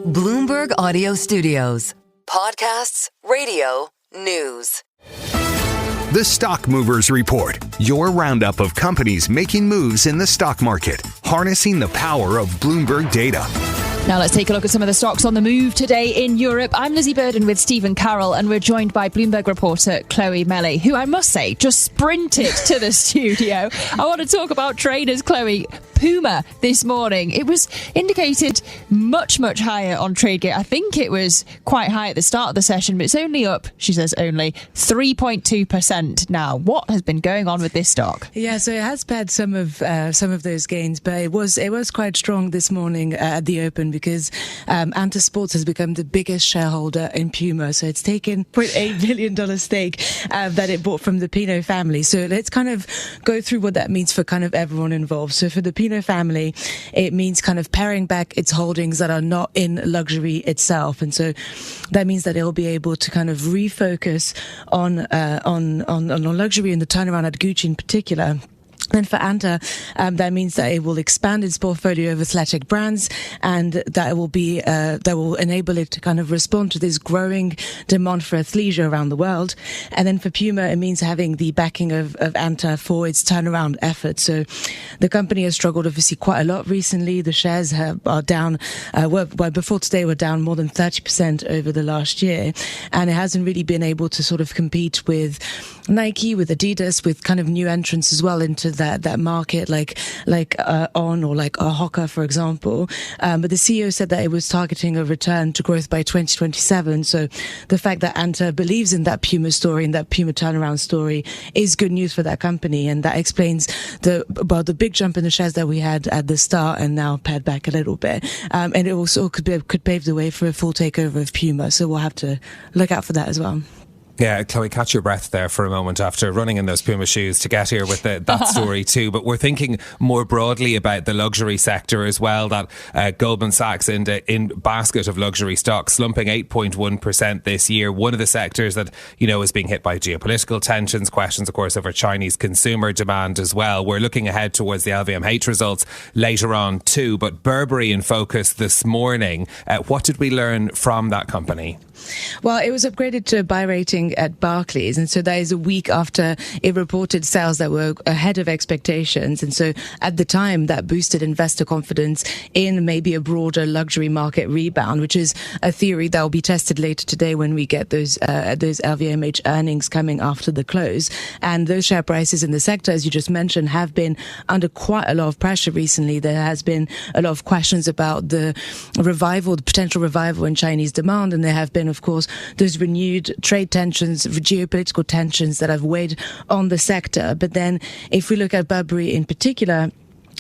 Bloomberg Audio Studios. Podcasts, radio, news. The Stock Movers Report, your roundup of companies making moves in the stock market, harnessing the power of Bloomberg data. Now let's take a look at some of the stocks on the move today in Europe. I'm Lizzie Burden with Stephen Carroll, and we're joined by Bloomberg reporter Chloe Melly, who I must say just sprinted to the studio. I want to talk about traders, Chloe. Puma this morning, it was indicated much higher on TradeGate. I think it was quite high at the start of the session, but it's only up, she says, only 3.2% now. What has been going on with this stock? Yeah, so it has pared some of those gains, but it was quite strong this morning at the open because Anta Sports has become the biggest shareholder in Puma. So it's taken $0.8 billion stake that it bought from the Pinault family. So let's kind of go through what that means for kind of everyone involved. So for the Pinault family, it means kind of paring back its holdings that are not in luxury itself, and so that means that it'll be able to kind of refocus on luxury and the turnaround at Gucci in particular. And for Anta, that means that it will expand its portfolio of athletic brands, and that will enable it to kind of respond to this growing demand for athleisure around the world. And then for Puma, it means having the backing of Anta for its turnaround efforts. So the company has struggled obviously quite a lot recently. The shares are down, before today were down more than 30% over the last year, and it hasn't really been able to sort of compete with Nike, with Adidas, with kind of new entrants as well into that market, like On or like Hoka, for example. But the CEO said that it was targeting a return to growth by 2027. So the fact that Anta believes in that Puma story and that Puma turnaround story is good news for that company, and that explains the big jump in the shares that we had at the start and now pared back a little bit. And it also could pave the way for a full takeover of Puma. So we'll have to look out for that as well. Yeah, Chloe, catch your breath there for a moment after running in those Puma shoes to get here with that story too. But we're thinking more broadly about the luxury sector as well. That Goldman Sachs in basket of luxury stocks slumping 8.1% this year. One of the sectors that, is being hit by geopolitical tensions, questions, of course, over Chinese consumer demand as well. We're looking ahead towards the LVMH results later on too. But Burberry in focus this morning. What did we learn from that company? Well, it was upgraded to a buy rating at Barclays, and so that is a week after it reported sales that were ahead of expectations. And so at the time, that boosted investor confidence in maybe a broader luxury market rebound, which is a theory that will be tested later today when we get those LVMH earnings coming after the close. And those share prices in the sector, as you just mentioned, have been under quite a lot of pressure recently. There has been a lot of questions about the potential revival in Chinese demand, and there have been, of course, those renewed trade tensions, geopolitical tensions that have weighed on the sector. But then if we look at Burberry in particular,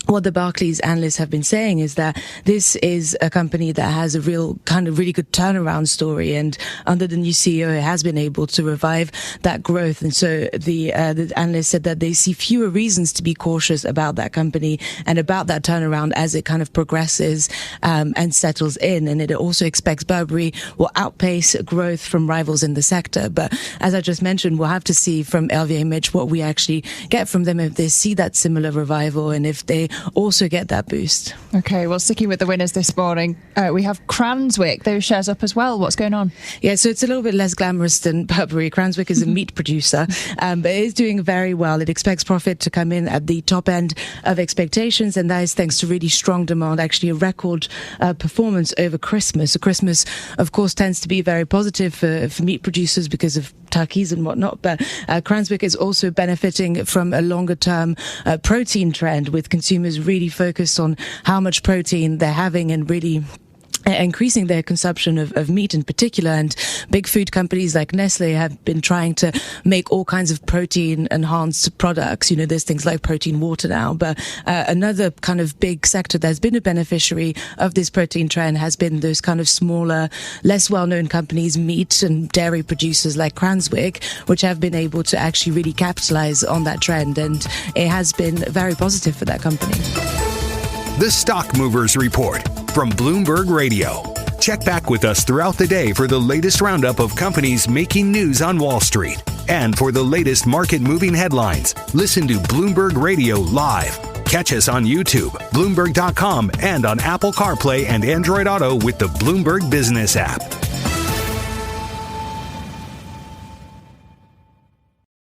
what the Barclays analysts have been saying is that this is a company that has a real kind of really good turnaround story, and under the new CEO, it has been able to revive that growth. And so the analysts said that they see fewer reasons to be cautious about that company and about that turnaround as it kind of progresses and settles in. And it also expects Burberry will outpace growth from rivals in the sector. But as I just mentioned, we'll have to see from LVMH what we actually get from them, if they see that similar revival and if they also get that boost. Okay, well, sticking with the winners this morning, we have Cranswick. Those shares up as well. What's going on? Yeah, so it's a little bit less glamorous than Burberry. Cranswick is a meat producer, but it is doing very well. It expects profit to come in at the top end of expectations, and that is thanks to really strong demand, actually a record performance over Christmas. So Christmas, of course, tends to be very positive for meat producers because of turkeys and whatnot, but Cranswick is also benefiting from a longer-term protein trend, with consumers really focused on how much protein they're having and really increasing their consumption of meat in particular. And big food companies like Nestle have been trying to make all kinds of protein enhanced products. There's things like protein water now, but another kind of big sector that's been a beneficiary of this protein trend has been those kind of smaller, less well-known companies, meat and dairy producers like Cranswick, which have been able to actually really capitalize on that trend, and it has been very positive for that company. The Stock Movers Report from Bloomberg Radio. Check back with us throughout the day for the latest roundup of companies making news on Wall Street. And for the latest market-moving headlines, listen to Bloomberg Radio live. Catch us on YouTube, Bloomberg.com, and on Apple CarPlay and Android Auto with the Bloomberg Business app.